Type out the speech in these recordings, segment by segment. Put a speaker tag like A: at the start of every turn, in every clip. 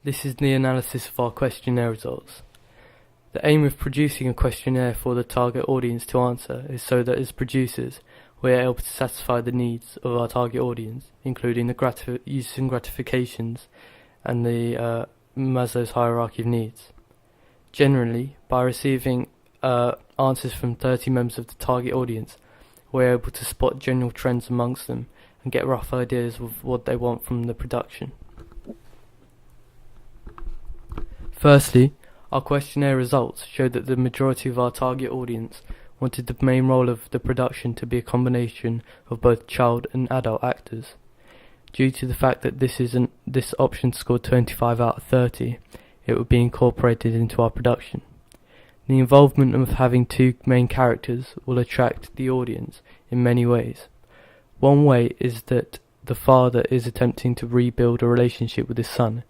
A: This is the analysis of our questionnaire results. The aim of producing a questionnaire for the target audience to answer is so that as producers, we are able to satisfy the needs of our target audience, including the uses and gratifications and the Maslow's hierarchy of needs. Generally, by receiving answers from 30 members of the target audience, we are able to spot general trends amongst them and get rough ideas of what they want from the production. Firstly, our questionnaire results showed that the majority of our target audience wanted the main role of the production to be a combination of both child and adult actors. Due to the fact that this option scored 25 out of 30, it would be incorporated into our production. The involvement of having two main characters will attract the audience in many ways. One way is that the father is attempting to rebuild a relationship with his son.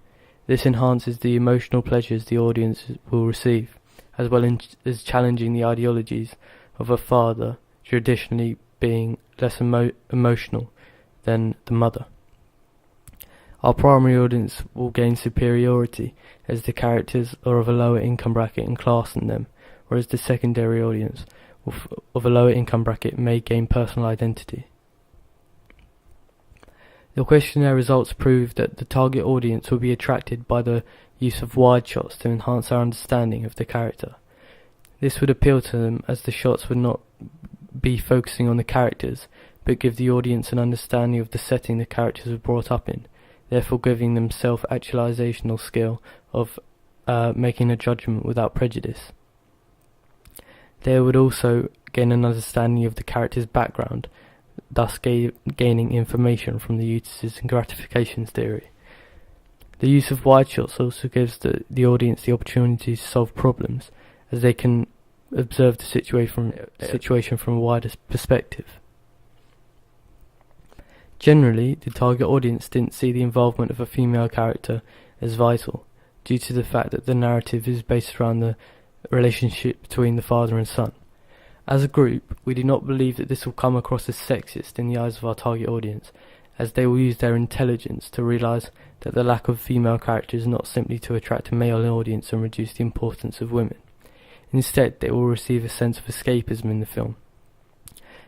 A: This enhances the emotional pleasures the audience will receive, as well as challenging the ideologies of a father traditionally being less emotional than the mother. Our primary audience will gain superiority as the characters are of a lower income bracket and class than them, whereas the secondary audience of a lower income bracket may gain personal identity. The questionnaire results prove that the target audience will be attracted by the use of wide shots to enhance our understanding of the character. This would appeal to them as the shots would not be focusing on the characters, but give the audience an understanding of the setting the characters were brought up in, therefore giving them self-actualizational skill of making a judgment without prejudice. They would also gain an understanding of the character's background, thus gaining information from the uses and gratifications theory. The use of wide shots also gives the audience the opportunity to solve problems, as they can observe the situation from a wider perspective. Generally, the target audience didn't see the involvement of a female character as vital, due to the fact that the narrative is based around the relationship between the father and son. As a group, we do not believe that this will come across as sexist in the eyes of our target audience, as they will use their intelligence to realise that the lack of female characters is not simply to attract a male audience and reduce the importance of women. Instead, they will receive a sense of escapism in the film.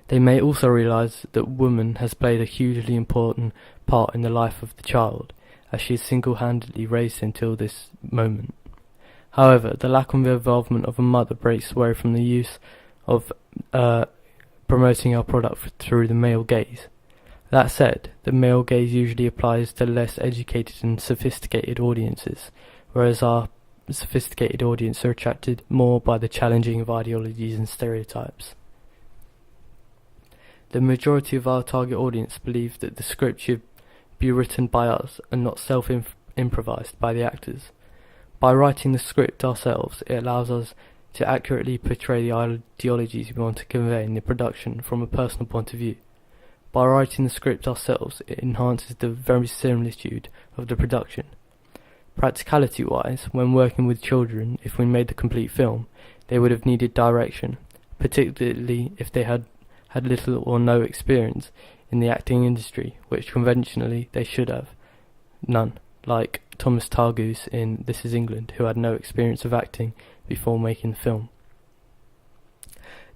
A: They may also realise that woman has played a hugely important part in the life of the child, as she is single-handedly raised until this moment. However, the lack of involvement of a mother breaks away from the use of promoting our product through the male gaze. That said, the male gaze usually applies to less educated and sophisticated audiences, whereas our sophisticated audience are attracted more by the challenging of ideologies and stereotypes. The majority of our target audience believe that the script should be written by us and not self-improvised by the actors. By writing the script ourselves, it allows us to accurately portray the ideologies we want to convey in the production from a personal point of view. By writing the script ourselves, it enhances the verisimilitude of the production. Practicality-wise, when working with children, if we made the complete film, they would have needed direction, particularly if they had little or no experience in the acting industry, which conventionally they should have none, like Thomas Targoose in This Is England, who had no experience of acting before making the film.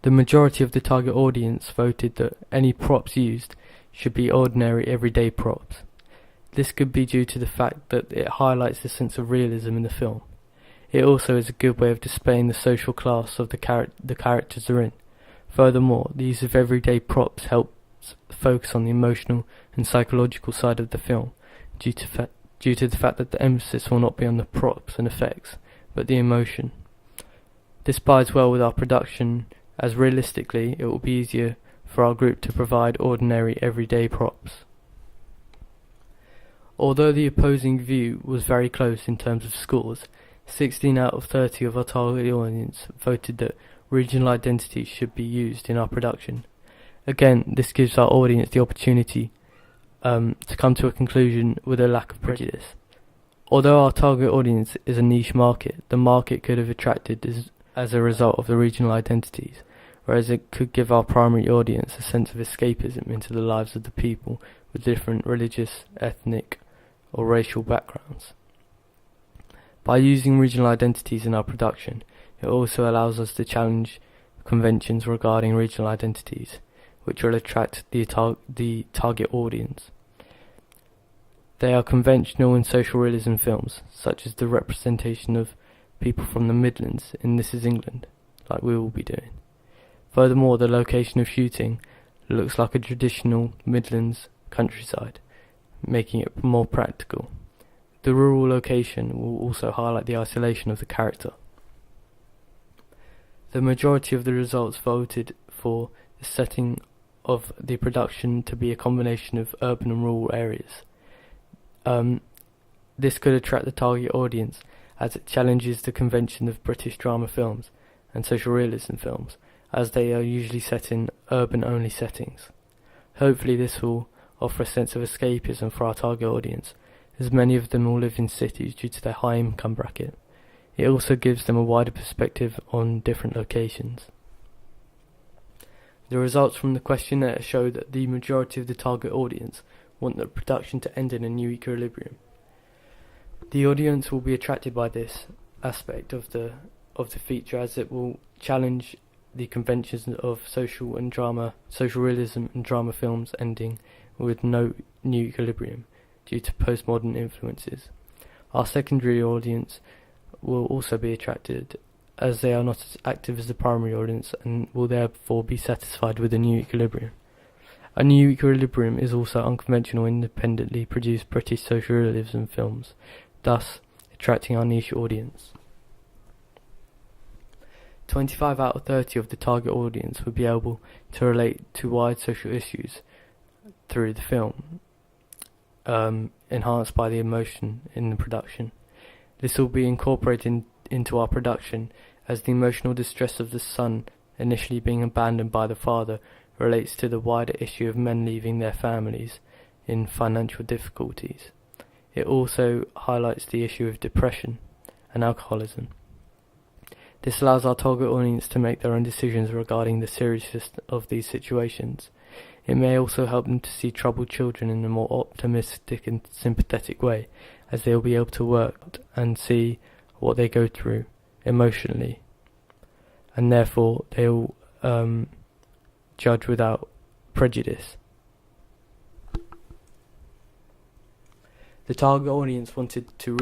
A: The majority of the target audience voted that any props used should be ordinary everyday props. This could be due to the fact that it highlights the sense of realism in the film. It also is a good way of displaying the social class of the characters are in. Furthermore, the use of everyday props helps focus on the emotional and psychological side of the film, due to the fact that the emphasis will not be on the props and effects, but the emotion. This bodes well with our production, as realistically it will be easier for our group to provide ordinary everyday props. Although the opposing view was very close in terms of scores, 16 out of 30 of our target audience voted that regional identities should be used in our production. Again, this gives our audience the opportunity to come to a conclusion with a lack of prejudice. Although our target audience is a niche market, the market could have attracted as a result of the regional identities, whereas it could give our primary audience a sense of escapism into the lives of the people with different religious, ethnic, or racial backgrounds. By using regional identities in our production, it also allows us to challenge conventions regarding regional identities, which will attract the target audience. They are conventional in social realism films, such as the representation of people from the Midlands in This Is England, like we will be doing. Furthermore, the location of shooting looks like a traditional Midlands countryside, making it more practical. The rural location will also highlight the isolation of the character. The majority of the results voted for the setting of the production to be a combination of urban and rural areas. This could attract the target audience, as it challenges the convention of British drama films and social realism films, as they are usually set in urban-only settings. Hopefully this will offer a sense of escapism for our target audience, as many of them will live in cities due to their high income bracket. It also gives them a wider perspective on different locations. The results from the questionnaire show that the majority of the target audience want the production to end in a new equilibrium. The audience will be attracted by this aspect of the feature, as it will challenge the conventions of social realism and drama films ending with no new equilibrium due to postmodern influences. Our secondary audience will also be attracted, as they are not as active as the primary audience and will therefore be satisfied with a new equilibrium. A new equilibrium is also unconventional independently produced British social realism films, thus attracting our niche audience. 25 out of 30 of the target audience would be able to relate to wide social issues through the film, enhanced by the emotion in the production. This will be incorporated into our production, as the emotional distress of the son initially being abandoned by the father relates to the wider issue of men leaving their families in financial difficulties. It also highlights the issue of depression and alcoholism. This allows our target audience to make their own decisions regarding the seriousness of these situations. It may also help them to see troubled children in a more optimistic and sympathetic way, as they will be able to work and see what they go through emotionally, and therefore they will judge without prejudice. The target audience wanted to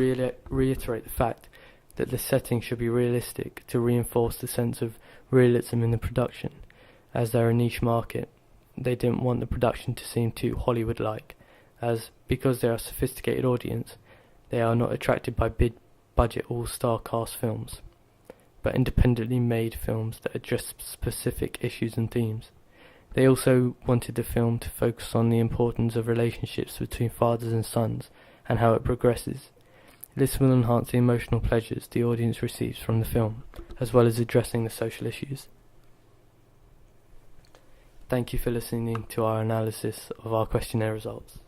A: reiterate the fact that the setting should be realistic to reinforce the sense of realism in the production, as they're a niche market. They didn't want the production to seem too Hollywood-like, as because they're a sophisticated audience, they are not attracted by big-budget all-star cast films, but independently made films that address specific issues and themes. They also wanted the film to focus on the importance of relationships between fathers and sons and how it progresses. This will enhance the emotional pleasures the audience receives from the film, as well as addressing the social issues. Thank you for listening to our analysis of our questionnaire results.